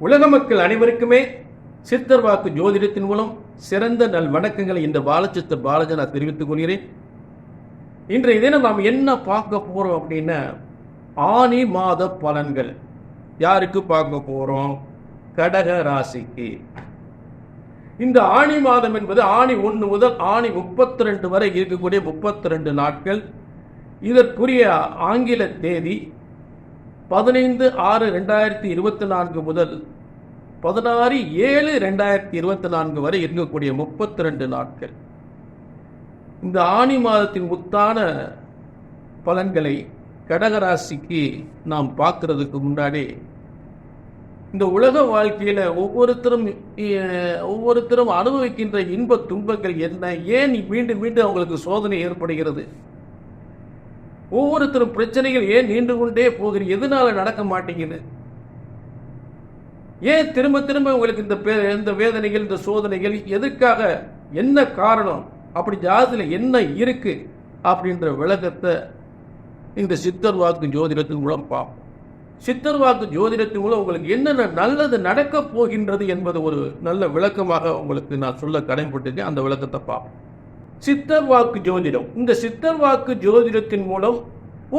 உலக மக்கள் அனைவருக்குமே சித்தர் வாக்கு ஜோதிடத்தின் மூலம் சிறந்த நல் வணக்கங்களை இந்த பாலச்சித்தர் பாலாஜி நான் தெரிவித்துக் கொள்கிறேன். இன்றைய தினம் நாம் என்ன பார்க்க போறோம் அப்படின்னா, ஆனி மாத பலன்கள். யாருக்கு பார்க்க போறோம்? கடக ராசிக்கு. இந்த ஆனி மாதம் என்பது ஆனி 1 முதல் ஆனி 32 வரை இருக்கக்கூடிய 32 நாட்கள். இதற்குரிய ஆங்கில தேதி 15/6/2024 முதல் 16/7/2024 வரை இருக்கக்கூடிய 32 நாட்கள். இந்த ஆனி மாதத்தின் முத்தான பலன்களை கடகராசிக்கு நாம் பார்க்கறதுக்கு முன்னாடி, இந்த உலக வாழ்க்கையில ஒவ்வொருத்தரும் அனுபவிக்கின்ற இன்ப துன்பங்கள் என்ன, ஏன் மீண்டும் மீண்டும் அவங்களுக்கு சோதனை ஏற்படுகிறது, ஒவ்வொருத்தரும் பிரச்சனைகள் ஏன் நீண்டு கொண்டே போகிறது, எதனால நடக்க மாட்டேங்குது, ஏன் திரும்ப திரும்ப உங்களுக்கு இந்த வேதனைகள், இந்த சோதனைகள் எதுக்காக, என்ன காரணம், அப்படி ஜாதகத்தில் என்ன இருக்கு அப்படின்ற விளக்கத்தை இந்த சித்தர் வாக்கு ஜோதிடத்தின் மூலம் பார்ப்போம். சித்தர் வாக்கு ஜோதிடத்தின் மூலம் உங்களுக்கு என்னென்ன நல்லது நடக்க போகின்றது என்பது ஒரு நல்ல விளக்கமாக உங்களுக்கு நான் சொல்ல கடமைப்பட்டிருக்கேன். அந்த விளக்கத்தை பார்ப்போம். சித்தர் வாக்கு ஜோதிடம். இந்த சித்தர் வாக்கு ஜோதிடத்தின் மூலம்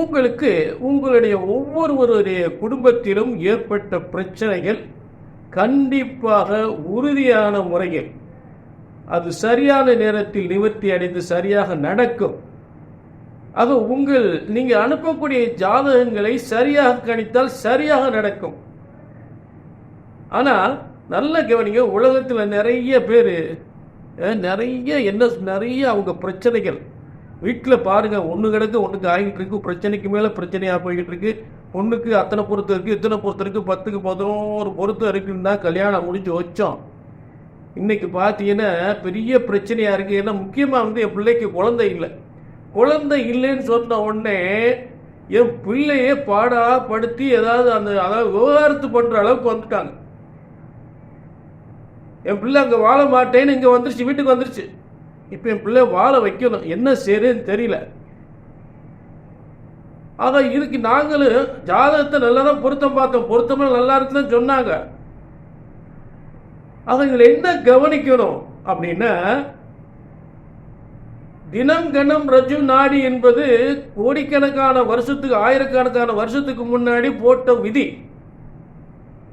உங்களுக்கு உங்களுடைய ஒவ்வொருவருடைய குடும்பத்திலும் ஏற்பட்ட பிரச்சனைகள் கண்டிப்பாக உறுதியான முறையில் அது சரியான நேரத்தில் நிவர்த்தி அடைந்து சரியாக நடக்கும். அது நீங்க அனுப்பக்கூடிய ஜாதகங்களை சரியாக கணித்தால் சரியாக நடக்கும். ஆனால் நல்ல கவனிங்க, உலகத்தில் நிறைய பேர் நிறைய அவங்க பிரச்சனைகள் வீட்டில் பாருங்க, ஒன்று கிடக்கு ஒன்றுக்கு ஆகிட்டு இருக்கு, பிரச்சனைக்கு மேலே பிரச்சனையாக போய்கிட்டு இருக்கு. ஒன்றுக்கு அத்தனை பொருத்தம் இருக்கு, இத்தனை பொருத்தம் இருக்கு, 10க்கு 11 பொருத்தம் இருக்குன்னு தான் கல்யாணம் முடிஞ்சு வச்சோம். இன்னைக்கு பார்த்தீங்கன்னா பெரிய பிரச்சனையா இருக்கு. ஏன்னா முக்கியமாக என் பிள்ளைக்கு குழந்தை இல்லைன்னு சொன்ன உடனே என் பிள்ளையே படுத்தி அதாவது விவகாரத்து பண்ற அளவுக்கு வந்துட்டாங்க. என் பிள்ளை அங்கே வாழ மாட்டேன்னு இங்கே வந்துருச்சு, வீட்டுக்கு வந்துருச்சு. இப்போ என் பிள்ளை வாழ வைக்கணும், என்ன செய்யறதுன்னு தெரியல. ஆக இதுக்கு நாங்களும் ஜாதகத்தை நல்லா தான் பொருத்தம் பார்த்தோம், பொருத்தமாக நல்லா இருக்குன்னு சொன்னாங்க. அவங்க என்ன கவனிக்கணும் அப்படின்னா, தினம் கணம் ரஜு நாடி என்பது கோடிக்கணக்கான வருஷத்துக்கு, ஆயிரக்கணக்கான வருஷத்துக்கு முன்னாடி போட்ட விதி.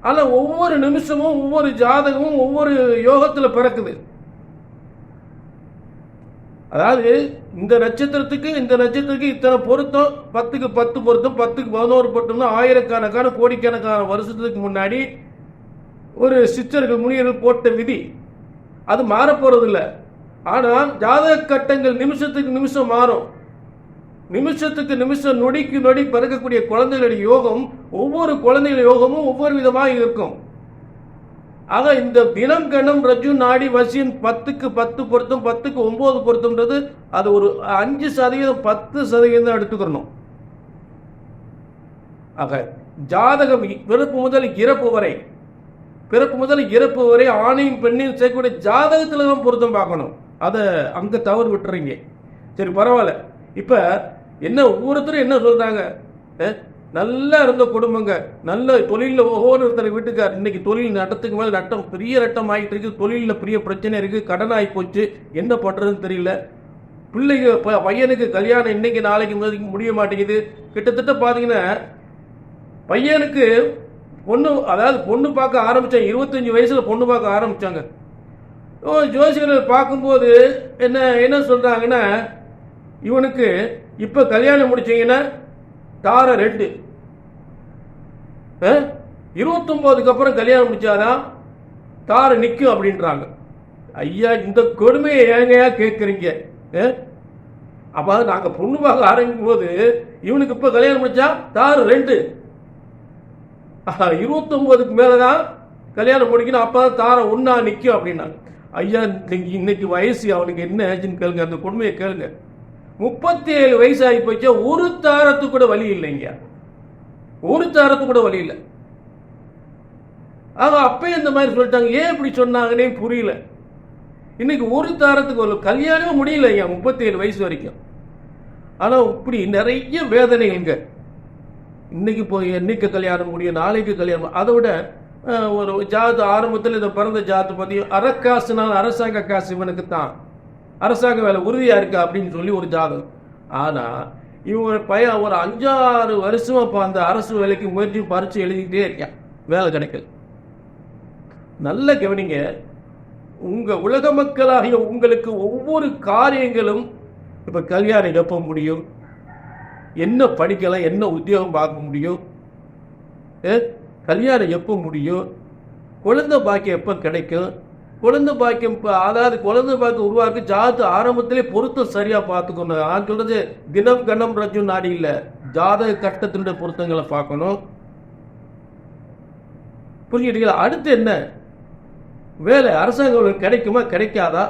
ஆனா ஒவ்வொரு நிமிஷமும் ஒவ்வொரு ஜாதகமும் ஒவ்வொரு யோகத்துல பிறக்குது. அதாவது இந்த நட்சத்திரத்துக்கு இத்தனை பொருத்தம், 10க்கு 10 பொருத்தம், 10க்கு 11 பொருத்தம்னா ஆயிரக்கணக்கான கோடிக்கணக்கான வருஷத்துக்கு முன்னாடி ஒரு சித்தர்கள் முனிவர்கள் போட்ட விதி. அது மாறப்போறது இல்லை. ஆனால் ஜாதக கட்டங்கள் நிமிஷத்துக்கு நிமிஷம் மாறும். நிமிஷத்துக்கு நிமிஷம், நொடிக்கு நொடி பிறக்கக்கூடிய குழந்தைகளுடைய யோகம், ஒவ்வொரு குழந்தைகளுடைய யோகமும் ஒவ்வொரு விதமாக இருக்கும். ஆக இந்த தினம் கணம் ரஜு நாடி வசியம் 10க்கு 10 பொருத்தம், 10க்கு 9 பொருத்தம்ன்றது அது ஒரு 5% 10% எடுத்துக்கணும். ஆக ஜாதகம் பிறப்பு முதல் இறப்பு வரை ஆணையும் பெண்ணையும் சேர்க்கக்கூடிய ஜாதகத்தில் தான் பொருத்தம் பார்க்கணும். அதை அங்கே தவறு விட்டுறீங்க. சரி, பரவாயில்ல. இப்போ என்ன ஒவ்வொருத்தரும் என்ன சொல்றாங்க, நல்லா இருந்த குடும்பங்க, நல்ல தொழிலில் ஒவ்வொருத்தர் வீட்டுக்கார் இன்னைக்கு தொழில் நட்டத்துக்கு மேலே நட்டம், பெரிய நட்டம் ஆகிட்டு இருக்கு, தொழிலில் பெரிய பிரச்சனை இருக்கு, கடன் ஆகி போச்சு, என்ன பண்றதுன்னு தெரியல. பையனுக்கு கல்யாணம் இன்னைக்கு நாளைக்கு முடிய மாட்டேங்குது. கிட்டத்தட்ட பார்த்தீங்கன்னா பையனுக்கு பொண்ணு பார்க்க ஆரம்பிச்சாங்க, 25 வயசுல பொண்ணு பார்க்க ஆரம்பிச்சாங்க. ஜோசியர்கள் பார்க்கும்போது என்ன சொல்றாங்கன்னா, இவனுக்கு இப்ப கல்யாணம் முடிச்சீங்கன்னா தார 2, 29க்கு அப்புறம் கல்யாணம் முடிச்சாதான் தார நிற்கும் அப்படின்றாங்க. ஐயா, இந்த கொடுமையை ஏங்கயா கேட்குறீங்க? அப்ப நாங்க பொண்ணு பார்க்க ஆரம்பிக்கும் போது இவனுக்கு இப்ப கல்யாணம் முடிச்சா தார 2, 29க்கு மேலதான் கல்யாணம் முடிக்கணும், அப்பதான் தார 1 நிற்கும் அப்படின்னாங்க. ஐயா, இன்னைக்கு வயசு அவனுக்கு என்ன ஆச்சுன்னு கேளுங்க, அந்த கொடுமையை கேளுங்க. 37 வயசு ஆகி போச்சா, ஒரு தாரத்துக்கு கூட வழி இல்லைங்க, ஒரு தாரத்துக்கு கூட வழி இல்லை. ஆக அப்பயே இந்த மாதிரி சொல்லிட்டாங்க. ஏன் இப்படி சொன்னாங்கன்னே புரியல. இன்னைக்கு ஒரு தாரத்துக்கு கல்யாணமே முடியல ஐயா, 37 வயசு வரைக்கும். ஆனா இப்படி நிறைய வேதனைங்க. இன்னைக்கு போய் என்னைக்கு கல்யாணம் முடியும், நாளைக்கு கல்யாணம். அதை விட ஒரு ஜாதகத்தை ஆரம்பத்தில் இதை பிறந்த ஜாதகத்தை பற்றி அரக்காசுனால் அரசாங்க காசு இவனுக்கு தான், அரசாங்க வேலை உறுதியாக இருக்கா அப்படின்னு சொல்லி ஒரு ஜாதகம். ஆனால் இவங்க பையன் ஒரு 5-6 வருஷமாக இப்போ அந்த அரசு வேலைக்கு முயற்சி பறித்து எழுதிக்கிட்டே இருக்கேன், வேலை கிடைக்கல. நல்ல கவனிங்க, உங்கள் உலக மக்களாகிய உங்களுக்கு ஒவ்வொரு காரியங்களும் இப்போ கல்யாணம் எப்போ முடியும், என்ன படிக்கலாம், என்ன உத்தியோகம் பார்க்க முடியும், கல்யாணம் எப்போ முடியும், குழந்தை பாக்கியம் எப்போ கிடைக்கும், குழந்தை பாக்கியம் அதாவது குழந்தை பாக்கியம் உருவாக்கு ஜாதக ஆரம்பத்திலே பொருத்தம் சரியாக பார்த்துக்கணும். நான் சொல்றது தினம் கணம் ரஜு நாடி இல்லை, ஜாதக கட்டத்தினுடைய பொருத்தங்களை பார்க்கணும். புரிஞ்சுட்டீங்களா? அடுத்து என்ன வேலை அரசாங்கம் கிடைக்குமா கிடைக்காதா,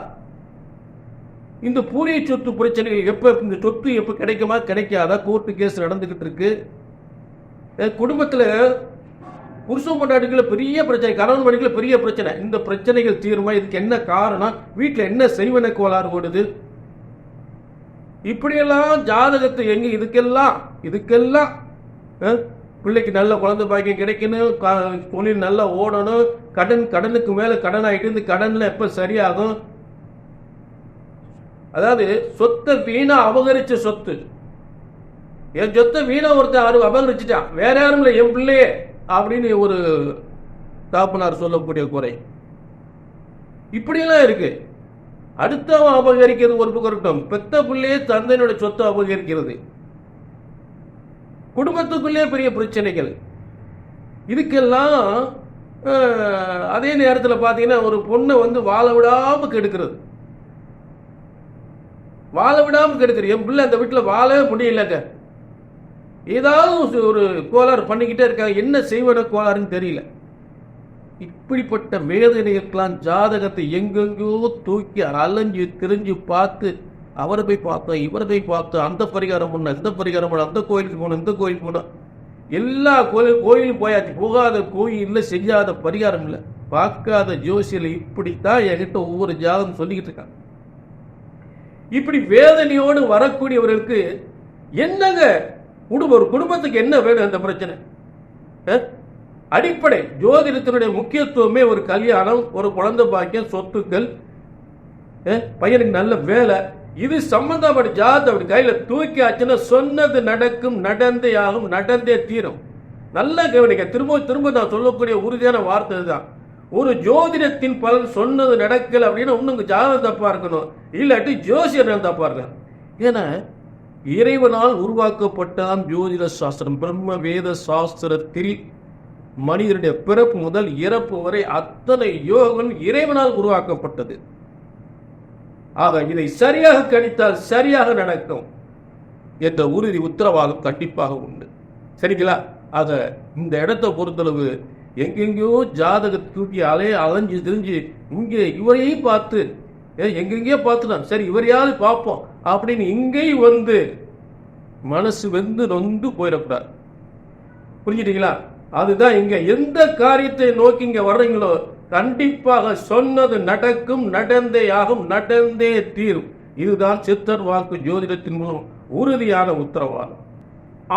இந்த பூரிய சொத்து பிரச்சனைகள் எப்போ, இந்த சொத்து எப்போ கிடைக்குமா கிடைக்காதா, கோர்ட்டு கேஸ் நடந்துகிட்டு இருக்கு. குடும்பத்தில் புருஷன் பொண்டாட்டிக்குள்ள பெரிய பிரச்சனை, கணவன் மனைவிக்குள்ள பெரிய பிரச்சனை. இந்த பிரச்சனைகள் தீருமா, இதுக்கு என்ன காரணம், வீட்டில் என்ன செய்வன கோளாறு ஓடுது, இப்படியெல்லாம் ஜாதகத்தை எங்க இதுக்கெல்லாம் பிள்ளைக்கு நல்ல குழந்தை பாக்கியம் கிடைக்கணும், தொழில் நல்லா ஓடணும், கடனுக்கு மேல கடன் ஆகிட்டு இந்த கடன்ல எப்ப சரியாகும். அதாவது சொத்தை வீணா அபகரிச்ச சொத்து, என் சொத்தை வீணா ஒருத்தர் அபகரிச்சுட்டான், வேற யாரும் இல்லை என் பிள்ளையே அப்படின்னு ஒரு தாப்பனார் சொல்லக்கூடிய குறை இப்படியெல்லாம் இருக்கு. அடுத்தவன் அபகரிக்கிறது ஒரு பக்கம் இருக்கட்டும், பெத்த பிள்ளையே தந்தையினுடைய சொத்தை அபகரிக்கிறது, குடும்பத்துக்குள்ளே பெரிய பிரச்சனைகள். இதுக்கெல்லாம் அதே நேரத்தில் பார்த்தீங்கன்னா ஒரு பொண்ணை வாழ விடாம கெடுக்கிறது, என் பிள்ளை அந்த வீட்டில் வாழவே முடியலங்க, ஏதாவது ஒரு கோளாறு பண்ணிக்கிட்டே இருக்காங்க, என்ன செய்வன கோளாறுன்னு தெரியல. இப்படிப்பட்ட வேதனைகளுக்கெல்லாம் ஜாதகத்தை எங்கெங்கோ தூக்கி அலைஞ்சு திரிஞ்சு பார்த்து, அவரை போய் பார்த்தோம், இவரை போய் பார்த்தோம், அந்த பரிகாரம் பண்ண, இந்த பரிகாரம் பண்ண, அந்த கோயிலுக்கு போனோம், இந்த கோயிலுக்கு போனோம், எல்லா கோயிலும் போயாச்சு, போகாத கோயில் இல்லை, செய்யாத பரிகாரம் இல்லை, பார்க்காத ஜோசியில். இப்படித்தான் என்கிட்ட ஒவ்வொரு ஜாதகம் சொல்லிக்கிட்டு இருக்காங்க. இப்படி வேதனையோடு வரக்கூடியவர்களுக்கு என்னங்க ஒரு குடும்பத்துக்கு என்ன வேணும், அந்த பிரச்சனை அடிப்படை ஜோதிடத்தினுடைய முக்கியத்துவமே ஒரு கல்யாணம், ஒரு குழந்தை பாக்கியம், சொத்துக்கள், பையனுக்கு நல்ல வேலை, இது சம்பந்தப்பட்ட ஜாதகம் அப்படி கையில தூக்கி ஆச்சுன்னா சொன்னது நடக்கும், நடந்தே ஆகும், நடந்தே தீரும். நல்லா கவனிக்க, திரும்ப நான் சொல்லக்கூடிய உறுதியான வார்த்தை தான். ஒரு ஜோதிடத்தின் பலன் சொன்னது நடக்கல அப்படின்னா இன்னும் ஜாதகம் தப்பா இருக்கணும், இல்லாட்டி ஜோசியர் தப்பா இருக்கணும். ஏன்னா இறைவனால் உருவாக்கப்பட்டதான் ஜோதிட சாஸ்திரம். பிரம்ம வேத சாஸ்திரத்தில் மனிதனுடைய பிறப்பு முதல் இறப்பு வரை அத்தனை யோகம் இறைவனால் உருவாக்கப்பட்டது. ஆக இதை சரியாக கணித்தால் சரியாக நடக்கும் என்ற உறுதி உத்தரவாதம் கண்டிப்பாக உண்டு. சரிங்களா? ஆக இந்த இடத்தை பொறுத்தளவு எங்கெங்கயோ ஜாதக தூக்கி அலைஞ்சு திரிஞ்சு இங்கே இவரையும் பார்த்து எங்கெங்கயோ பார்த்துதான் சரி இவரையாவது பார்ப்போம் அப்படின்னு இங்கேயும் மனசு நொந்து போயிடக்கூடாது. புரிஞ்சுட்டீங்களா? அதுதான் இங்க எந்த காரியத்தை நோக்கி இங்க வர்றீங்களோ கண்டிப்பாக சொன்னது நடக்கும், நடந்தே ஆகும், நடந்தே தீரும். இதுதான் சித்தர் வாக்கு ஜோதிடத்தின் மூலம் உறுதியான உத்தரவாதம்.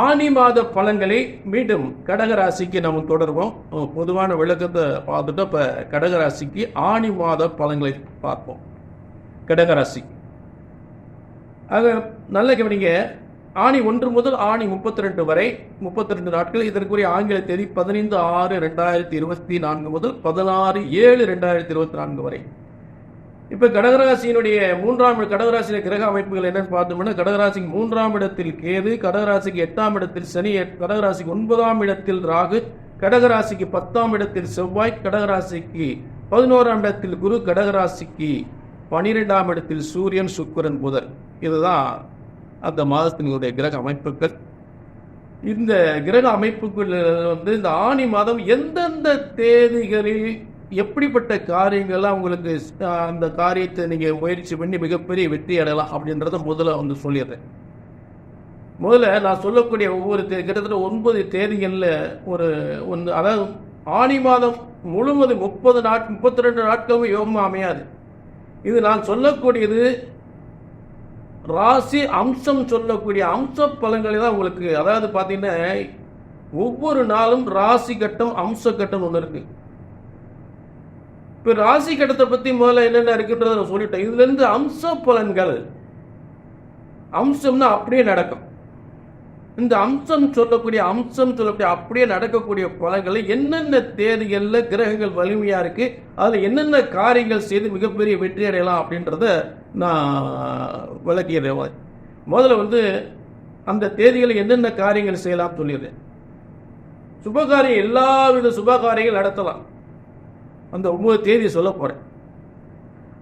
ஆனி மாத பலன்களை மீண்டும் கடகராசிக்கு நம்ம தொடர்வோம். பொதுவான விளக்கத்தை பார்த்துட்டு இப்ப கடகராசிக்கு ஆனி மாத பலன்களை பார்ப்போம். கடகராசி ஆக நல்ல கவனிங்க. ஆனி 1 முதல் ஆனி 32 வரை 32 நாட்கள். இதற்குரிய ஆங்கில தேதி 15/6/2024 முதல் 16/7/2024 வரை. இப்ப கடகராசியினுடைய கடகராசியில கிரக அமைப்புகள் என்னன்னு பார்த்தோம்னா, கடகராசிக்கு 3ஆம் இடத்தில் கேது, கடகராசிக்கு 8ஆம் இடத்தில் சனி, கடகராசிக்கு 9ஆம் இடத்தில் ராகு, கடகராசிக்கு 10ஆம் இடத்தில் செவ்வாய், கடகராசிக்கு 11ஆம் இடத்தில் குரு, கடகராசிக்கு 12ஆம் இடத்தில் சூரியன், சுக்கிரன், புதன். இதுதான் அந்த மாதத்தினுடைய கிரக அமைப்புகள். இந்த கிரக அமைப்புகள் இந்த ஆனி மாதம் எந்தெந்த தேதிகளில் எப்படிப்பட்ட காரியங்கள்லாம் உங்களுக்கு அந்த காரியத்தை நீங்க முயற்சி பண்ணி மிகப்பெரிய வெற்றி அடையலாம் அப்படின்றத முதல்ல சொல்லிடுறேன். முதல்ல நான் சொல்லக்கூடிய ஒவ்வொரு கிட்டத்தட்ட 9 தேதிகளில் அதாவது ஆனி மாதம் முழுவதும் 32 நாட்களும் யோகமா அமையாது. இது நான் சொல்லக்கூடியது ராசி அம்சம், சொல்லக்கூடிய அம்ச பலன்களை தான் உங்களுக்கு. அதாவது பார்த்தீங்கன்னா ஒவ்வொரு நாளும் ராசி கட்டம், அம்ச கட்டம் ஒன்று இருக்கு. இப்போ ராசி கட்டத்தை பற்றி முதல்ல என்னென்ன இருக்குன்றதை நான் சொல்லிட்டேன். இதுலேருந்து அம்ச பலன்கள், அம்சம்னா அப்படியே நடக்கும். இந்த அம்சம் சொல்லக்கூடிய அப்படியே நடக்கக்கூடிய பலன்களை என்னென்ன தேதிகளில் கிரகங்கள் வலிமையாக இருக்குது, அதில் என்னென்ன காரியங்கள் செய்து மிகப்பெரிய வெற்றி அடையலாம் அப்படின்றத நான் விளக்கிடுறேன். முதல்ல அந்த தேதிகளில் என்னென்ன காரியங்கள் செய்யலாம் சொல்லிடுறேன். சுபகாரியம், எல்லா வித சுபகாரியங்கள் நடத்தலாம். அந்த 9 தேதி சொல்ல போகிறேன்.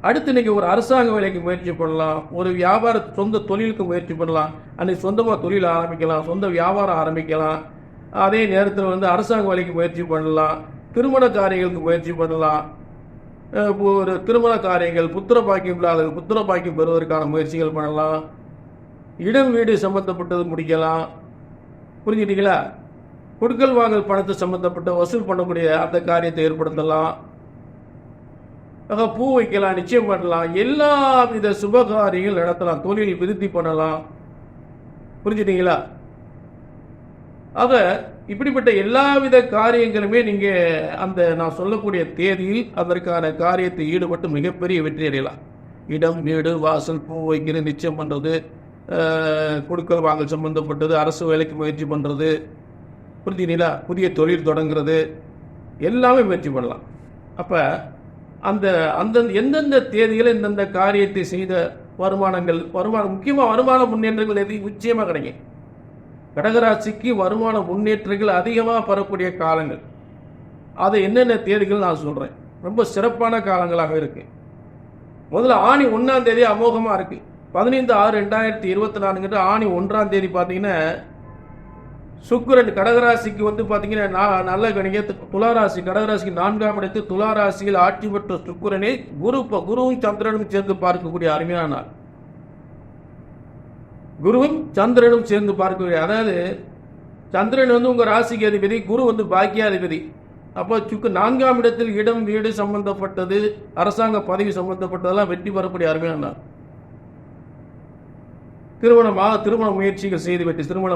அடுத்து நீங்கள் ஒரு அரசாங்க வேலைக்கு முயற்சி பண்ணலாம், ஒரு வியாபார சொந்த தொழிலுக்கு முயற்சி பண்ணலாம், அன்றைக்கி சொந்தமாக தொழில் ஆரம்பிக்கலாம், சொந்த வியாபாரம் ஆரம்பிக்கலாம். அதே நேரத்தில் அரசாங்க வேலைக்கு முயற்சி பண்ணலாம், திருமண காரியங்களுக்கு முயற்சி பண்ணலாம். ஒரு திருமண காரியங்கள், புத்திர பாக்கியம் இல்லாத புத்திர பாக்கியம் பெறுவதற்கான முயற்சிகள் பண்ணலாம். இடம் வீடு சம்பந்தப்பட்டது முடிக்கலாம். புரிஞ்சுட்டீங்களா? கொடுக்கல் வாங்கல் பணத்தை சம்பந்தப்பட்ட வசூல் பண்ணக்கூடிய அந்த காரியத்தை ஏற்படுத்தலாம். பூ வைக்கலாம், நிச்சயம் பண்ணலாம், எல்லா வித சுபகாரியங்கள் நடத்தலாம், தொழில் விருத்தி பண்ணலாம். புரிஞ்சுட்டீங்களா? ஆக இப்படிப்பட்ட எல்லா வித காரியங்களுமே நீங்கள் அந்த நான் சொல்லக்கூடிய தேதியில் அதற்கான காரியத்தை ஈடுபட்டு மிகப்பெரிய வெற்றி அடையலாம். இடம் வீடு வாசல், பூ வைக்கிறது, நிச்சயம் பண்ணுறது, கொடுக்கல் வாங்கல் சம்பந்தப்பட்டது, அரசு வேலைக்கு முயற்சி பண்ணுறது, புரிஞ்சுங்களா, புதிய தொழில் தொடங்குறது, எல்லாமே முயற்சி பண்ணலாம். அப்போ அந்த எந்தெந்த தேதியில் இந்தந்த காரியத்தை செய்த வருமானம் முக்கியமாக வருமான முன்னேற்றங்கள் நிச்சயமாக கிடைக்கும். கடகராசிக்கு வருமான முன்னேற்றங்கள் அதிகமாக பெறக்கூடிய காலங்கள், அது என்னென்ன தேதிகள் நான் சொல்கிறேன். ரொம்ப சிறப்பான காலங்களாக இருக்குது. முதல்ல ஆணி 1ஆம் தேதி அமோகமாக இருக்குது. 15/6/2024 ஆணி 1ஆம் தேதி பார்த்தீங்கன்னா சுக்கிரன் கடகராசிக்கு பார்த்தீங்கன்னா நல்ல கணிக துளாராசி, கடகராசிக்கு 4ஆம் இடத்தில் துளாராசியில் ஆட்சி பெற்ற சுக்கிரனை குருவும் சந்திரனும் சேர்ந்து பார்க்கக்கூடிய அருமையான நாள். குருவும் சந்திரனும் சேர்ந்து பார்க்கக்கூடிய, அதாவது சந்திரன் உங்கள் ராசிக்கு அதிபதி, குரு பாக்கியாதிபதி. அப்போ 4ஆம் இடத்தில் இடம் வீடு சம்பந்தப்பட்டது, அரசாங்க பதவி சம்பந்தப்பட்டதெல்லாம் வெற்றி பெறக்கூடிய அருமையான நாள். திருமண முயற்சிகள் செய்து வெற்றி, திருமண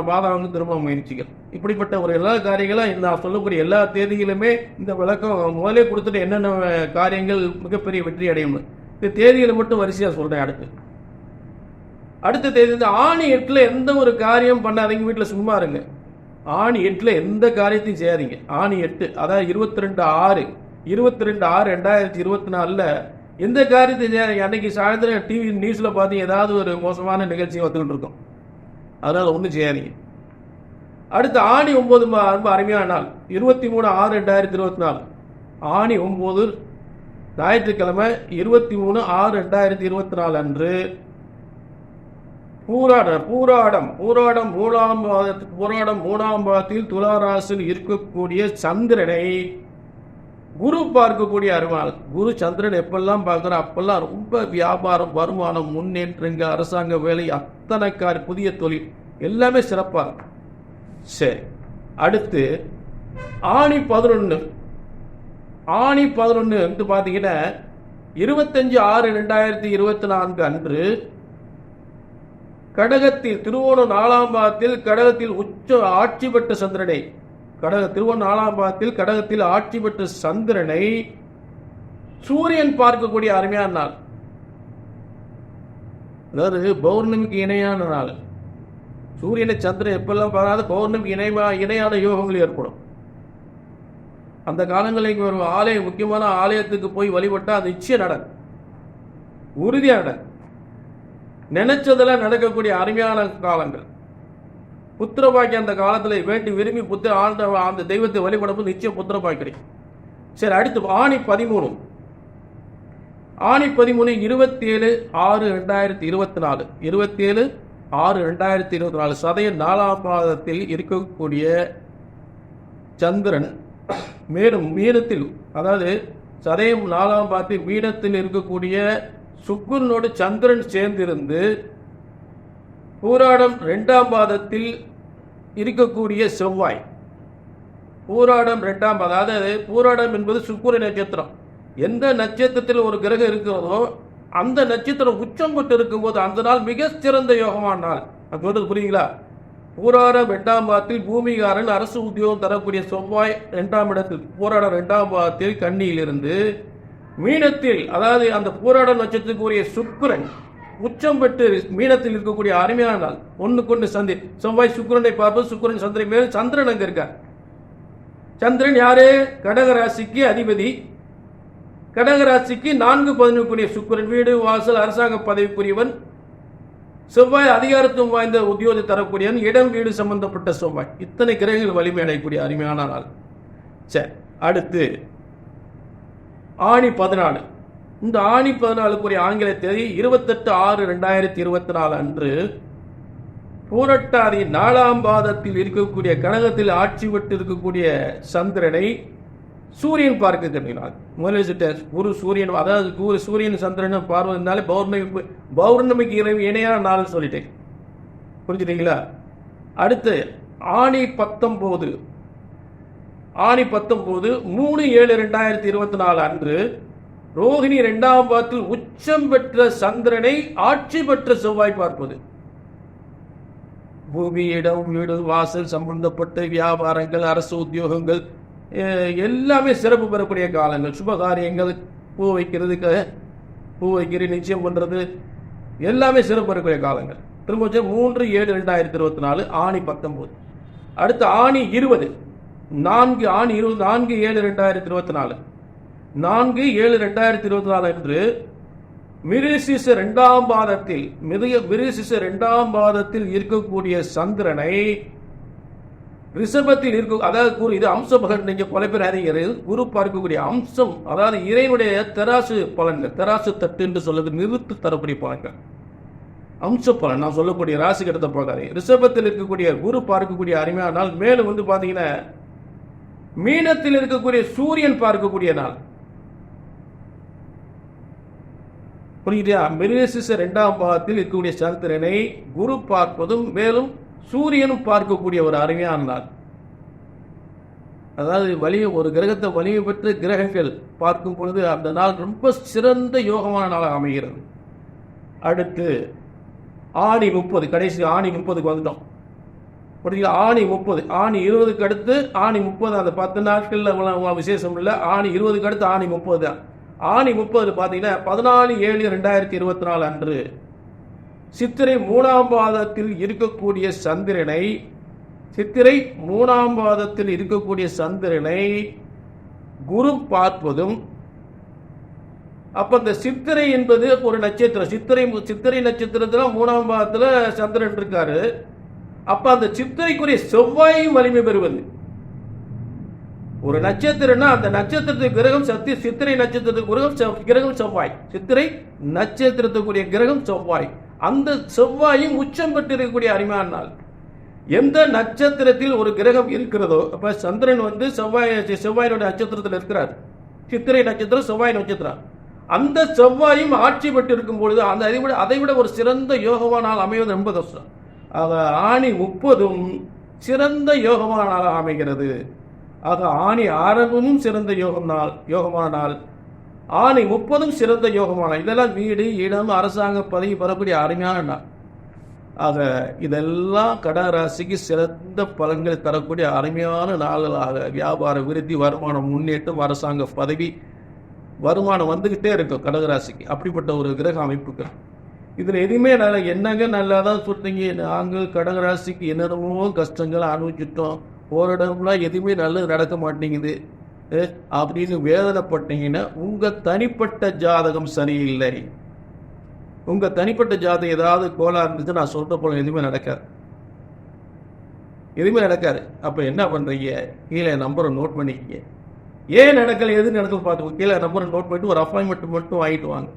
திருமண முயற்சிகள், இப்படிப்பட்ட ஒரு எல்லா காரியங்களும் நான் சொல்லக்கூடிய எல்லா தேதிகளுமே இந்த விளக்கம் முதலே கொடுத்துட்டு என்னென்ன காரியங்கள் மிகப்பெரிய வெற்றி அடையும் இந்த தேதிகளை மட்டும் வரிசையாக சொல்கிறேன். அடுத்த தேதி ஆணி 8 எந்த ஒரு காரியம் பண்ணாதீங்க, வீட்டில் சும்மா இருங்க. ஆணி 8 எந்த காரியத்தையும் செய்யாதீங்க. ஆணி 8 அதாவது 22/6/2024 எந்த காரியத்தை அன்னைக்கு சாயந்தரம் டிவி நியூஸில் பார்த்து ஏதாவது ஒரு மோசமான நிகழ்ச்சி வந்துகிட்டு இருக்கும், அதனால் ஒன்றும் செய்யாதீங்க. அடுத்து ஆணி 9 ரொம்ப அருமையான நாள், 23/6/2024. ஆணி 9 ஞாயிற்றுக்கிழமை 23/6/2024 அன்று பூராடம் 3ஆம் பாதத்தில் துளாராசியில் இருக்கக்கூடிய சந்திரனை குரு பார்க்கக்கூடிய அருமாள். குரு சந்திரன் எப்பெல்லாம் பார்க்குறோம் அப்பெல்லாம் ரொம்ப வியாபாரம், வருமானம், முன்னேற்றங்கள், அரசாங்க வேலை, அத்தனை புதிய தொழில் எல்லாமே சிறப்பாக இருக்கும். சரி, அடுத்து ஆணி 11 பார்த்தீங்கன்னா 25/6/2024 அன்று கடகத்தில் திருவோணம் 4ஆம் பாதத்தில் கடகத்தில் உச்ச ஆட்சி பெற்ற சந்திரனை, திருவோணம் 4ஆம் பாதத்தில் கடகத்தில் ஆட்சி பெற்ற சந்திரனை சூரியன் பார்க்கக்கூடிய அருமையான நாள். அதாவது பௌர்ணமிக்கு இணையான நாள். சூரியனை சந்திரன் எப்பெல்லாம் பார்க்காத பௌர்ணமிக்கு இணையான யோகங்கள் ஏற்படும். அந்த காலங்களில் ஒரு ஆலயம், முக்கியமான ஆலயத்துக்கு போய் வழிபட்டால் அது நிச்சயம் நடக்கும், உறுதியாக நடக்கும். நினைச்சதெல்லாம் நடக்கக்கூடிய அருமையான காலங்கள். புத்திரபாக்கி அந்த காலத்தில் வேண்டி விரும்பி அந்த தெய்வத்தை வழிபடும்போது நிச்சயம் புத்திரபாக்கி கிடைக்கும். சரி, அடுத்து ஆணி 13 27/6/2024 27/6/2024 சதயம் 4ஆம் பாதத்தில் இருக்கக்கூடிய சந்திரன் மேலும் மீனத்தில், அதாவது சதயம் 4ஆம் பாதத்தில் மீனத்தில் இருக்கக்கூடிய சுக்கிரனோடு சந்திரன் சேர்ந்திருந்து பூராடம் 2ஆம் பாதத்தில் இருக்கக்கூடிய செவ்வாய், பூராடம் 2ஆம் பாதம், அதாவது பூராடம் என்பது சுக்கிர நட்சத்திரம். எந்த நட்சத்திரத்தில் ஒரு கிரகம் இருக்கிறதோ அந்த நட்சத்திரம் உச்சம் பெற்று இருக்கும்போது அந்த நாள் மிக சிறந்த யோகமான நாள். அது சொல்றது புரியுங்களா? பூராடம் 2ஆம் பாதத்தில் பூமிகாரன் அரசு உத்தியோகம் தரக்கூடிய செவ்வாய் 2ஆம் இடத்தில், பூராடம் 2ஆம் பாதத்தில் கன்னியிலிருந்து மீனத்தில், அதாவது அந்த பூராட நட்சத்திரத்துக்குரிய சுக்கிரன் உச்சம் பெற்று மீனத்தில் இருக்கக்கூடிய அருமையான நாள். ஒன்றுக்கொண்டு சந்தி செவ்வாய் சுக்கிரனை பார்ப்பது, சுக்கிரன் சந்திரன் மேலும் சந்திரன் அங்க இருக்கார். சந்திரன் யாரு? கடகராசிக்கு அதிபதி. கடகராசிக்கு 4-11 சுக்கிரன், வீடு வாசல் அரசாங்க பதவிக்குரியவன். செவ்வாய் அதிகாரத்துவம் வாய்ந்த உத்தியோகம் தரக்கூடியவன், இடம் வீடு சம்பந்தப்பட்ட செவ்வாய். இத்தனை கிரகங்கள் வலிமை அடையக்கூடிய அருமையான நாள். சரி, அடுத்து ஆணி 14. இந்த ஆணி 14 ஆங்கில தேதி 28/6/2024 அன்று பூரட்டாதி 4ஆம் பாதத்தில் இருக்கக்கூடிய கடகத்தில் ஆட்சி பெற்று இருக்கக்கூடிய சந்திரனை சூரியன் பார்க்க கட்டினார். முதலில் குரு சூரியன், அதாவது குரு சூரியன் சந்திரன் பார்வதுனாலே பௌர்ணமிக்கு இணையான நாள் சொல்லிட்டேன். புரிஞ்சுட்டீங்களா? அடுத்து ஆணி 19 3/7/2024 அன்று ரோகிணி 2ஆம் பாதத்தில் உச்சம் பெற்ற சந்திரனை ஆட்சி பெற்ற செவ்வாய் பார்ப்பது. பூமி, இடம், வீடு, வாசல் சம்பந்தப்பட்ட வியாபாரங்கள், அரசு உத்தியோகங்கள் எல்லாமே சிறப்பு பெறக்கூடிய காலங்கள். சுபகாரியங்கள், பூ வைக்கிறதுக்கு, பூ வைக்கிற நிச்சயம் பண்றது எல்லாமே சிறப்பு பெறக்கூடிய காலங்கள். திரும்ப 3/7/2024 ஆணி 19. அடுத்து ஆணி 20 4/7/2024 4/7/2024 அன்று மிருகசீரிஷ 2ஆம் பாதத்தில் மிருகசீரிஷ 2ஆம் பாதத்தில் இருக்கக்கூடிய சந்திரனை ரிஷபத்தில் இருக்க, அதாவது இது அம்ச பகன். நீங்க பல பேர் அறிஞர்கள் குரு பார்க்கக்கூடிய அம்சம், அதாவது இறைவனுடைய தெராசு பலன்கள், தெராசு தட்டு என்று சொல்லுது, நிறுத்து தரக்கூடிய பலன்கள், அம்ச பலன். நான் சொல்லக்கூடிய ராசி கடத்த பார்க்காதே. ரிஷபத்தில் இருக்கக்கூடிய குரு பார்க்கக்கூடிய அருமையான நாள். மேலும் பாத்தீங்கன்னா மீனத்தில் இருக்கக்கூடிய சூரியன் பார்க்கக்கூடிய நாள். புரியுதா? மிருகசீரிஷ 2ஆம் பாதத்தில் இருக்கக்கூடிய சந்திரனை குரு பார்ப்பதும் மேலும் சூரியனும் பார்க்கக்கூடிய ஒரு அருமையான நாள். அதாவது ஒரு கிரகத்தை வலிமை பெற்ற கிரகங்கள் பார்க்கும் பொழுது அந்த நாள் ரொம்ப சிறந்த யோகமான நாளாக அமைகிறது. அடுத்து ஆணி 30, கடைசி ஆணி 30க்கு வந்துட்டோம். ஆணி 30, ஆணி 20க்கு அடுத்து ஆணி 30, அந்த 10 நாட்கள்ல விசேஷம் இல்லை. ஆணி 20க்கு அடுத்து ஆணி 30 தான். ஆணி 30 பார்த்தீங்கன்னா 14/7/2024 அன்று சித்திரை 3ஆம் பாதத்தில் இருக்கக்கூடிய சந்திரனை குரு பார்ப்பதும், அப்ப இந்த சித்திரை என்பது ஒரு நட்சத்திரம். சித்திரை நட்சத்திரத்துல 3ஆம் பாதத்துல சந்திரன் இருக்காரு. அப்ப அந்த சித்திரைக்குரிய செவ்வாயும் வலிமை பெறுவது. ஒரு நட்சத்திரம்னா அந்த நட்சத்திரத்துக்கு கிரகம் சித்திரை நட்சத்திரத்துக்கு கிரகம் செவ்வாய். சித்திரை நட்சத்திரத்துக்குரிய கிரகம் செவ்வாய். அந்த செவ்வாயும் உச்சம் பெற்றிருக்கக்கூடிய அருமையான நாள். எந்த நட்சத்திரத்தில் ஒரு கிரகம் இருக்கிறதோ, அப்ப சந்திரன் செவ்வாயினுடைய நட்சத்திரத்தில் இருக்கிறார். சித்திரை நட்சத்திரம் செவ்வாய் நட்சத்திரம். அந்த செவ்வாயும் ஆட்சி பெற்று இருக்கும் பொழுது அதை விட ஒரு சிறந்த யோகமான நாள் அமைவது ரொம்ப கஷ்டம். ஆக ஆணி 30 சிறந்த யோகமான நாளாக அமைகிறது. ஆக ஆணி ஆரம்பமும் சிறந்த யோகமான நாள், ஆணி 30 சிறந்த யோகமான. இதெல்லாம் வீடு, இடம், அரசாங்க பதவி பெறக்கூடிய அருமையான நாள். ஆக இதெல்லாம் கடகராசிக்கு சிறந்த பலன்களை தரக்கூடிய அருமையான நாள்களாக வியாபார விருத்தி, வருமானம் முன்னேற்றம், அரசாங்க பதவி, வருமானம் வந்துகிட்டே இருக்கும் கடகராசிக்கு. அப்படிப்பட்ட ஒரு கிரக அமைப்புகள். இதுல எதுவுமே என்னங்க நல்லா தான் சொல்றீங்க, நாங்கள் கடகராசிக்கு என்னென்னமோ கஷ்டங்களை அனுபவிச்சுட்டோம், போராடம்லாம் எதுவுமே நல்லது நடக்க மாட்டேங்குது அப்படின்னு வேதனைப்பட்டீங்கன்னா உங்க தனிப்பட்ட ஜாதகம் சரியில்லை. உங்க தனிப்பட்ட ஜாதகம் ஏதாவது கோளாறு இருந்துச்சு, நான் சொல்ற போல எதுவுமே நடக்காது. அப்ப என்ன பண்றீங்க? கீழே நம்பரை நோட் பண்ணிக்கீங்க. ஏன் நடக்கல, எது நடக்கல பார்த்துக்கோ. கீழே நம்பரை நோட் பண்ணிட்டு ஒரு அப்பாயின்மெண்ட் மட்டும் வாங்கிட்டு வாங்க.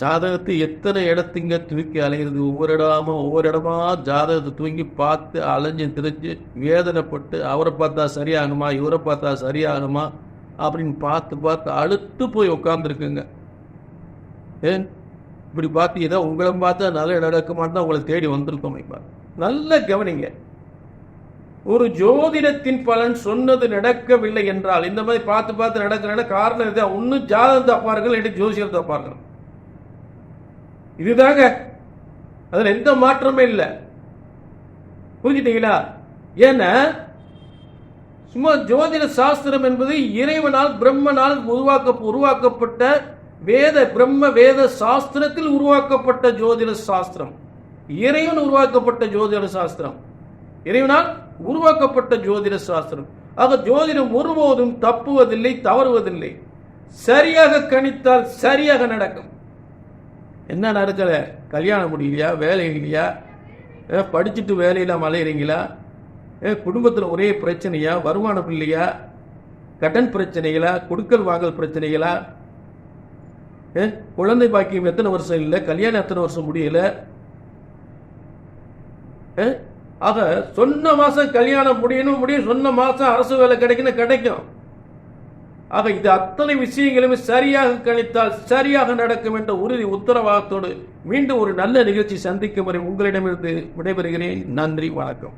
ஜாதகத்தை எத்தனை இடத்துங்க தூக்கி அலைகிறது, ஒவ்வொரு இடமா ஜாதகத்தை தூங்கி பார்த்து அலைஞ்சு திரிஞ்சு வேதனைப்பட்டு அவரை பார்த்தா சரியாகுமா, இவரை பார்த்தா சரியாகுமா அப்படின்னு பார்த்து அழுத்து போய் உட்காந்துருக்குங்க. ஏன் இப்படி பார்த்து ஏதோ உங்களை பார்த்தா நல்ல நடக்குமான்னு உங்களை தேடி வந்திருக்கோம். நல்ல கவனிங்க. ஒரு ஜோதிடத்தின் பலன் சொன்னது நடக்கவில்லை என்றால், இந்த மாதிரி பார்த்து நடக்கிற காரணம் இதுதான். ஒன்னு ஜாதகம் தப்பார்கள், இல்லை ஜோசியம் தப்பார்கள். இதுதாங்க, அதுல எந்த மாற்றமே இல்லை. புரிஞ்சுட்டீங்களா? ஏன்னா சும்மா ஜோதிட சாஸ்திரம் என்பது இறைவனால் பிரம்மனால் உருவாக்கப்பட்ட பிரம்ம வேத சாஸ்திரத்தில் உருவாக்கப்பட்ட ஜோதிட சாஸ்திரம். இறைவன் உருவாக்கப்பட்ட ஜோதிட சாஸ்திரம், இறைவனால் உருவாக்கப்பட்ட ஜோதிட சாஸ்திரம். ஆக ஜோதிடம் ஒருபோதும் தப்புவதில்லை, தவறுவதில்லை. சரியாக கணித்தால் சரியாக நடக்கும். என்ன நடக்கல? கல்யாணம் முடியலையா? வேலை இல்லையா? படிச்சுட்டு வேலையெல்லாம் அலையிறீங்களா? குடும்பத்தில் ஒரே பிரச்சனையா? வருமானம் இல்லையா? கடன் பிரச்சனைகளா? கொடுக்கல் வாங்கல் பிரச்சனைகளா? குழந்தை பாக்கியம் எத்தனை வருஷம் இல்லை? கல்யாணம் எத்தனை வருஷம் முடியல? ஆக சொன்ன மாசம் கல்யாணம் முடியும், சொன்ன மாசம் அரசு வேலை கிடைக்கும். ஆக இது அத்தனை விஷயங்களும் சரியாக கணித்தால் சரியாக நடக்கும் என்ற உறுதி உத்தரவாதத்தோடு மீண்டும் ஒரு நல்ல நிகழ்ச்சி சந்திக்கும் வரை உங்களிடமிருந்து விடைபெறுகிறேன். நன்றி, வணக்கம்.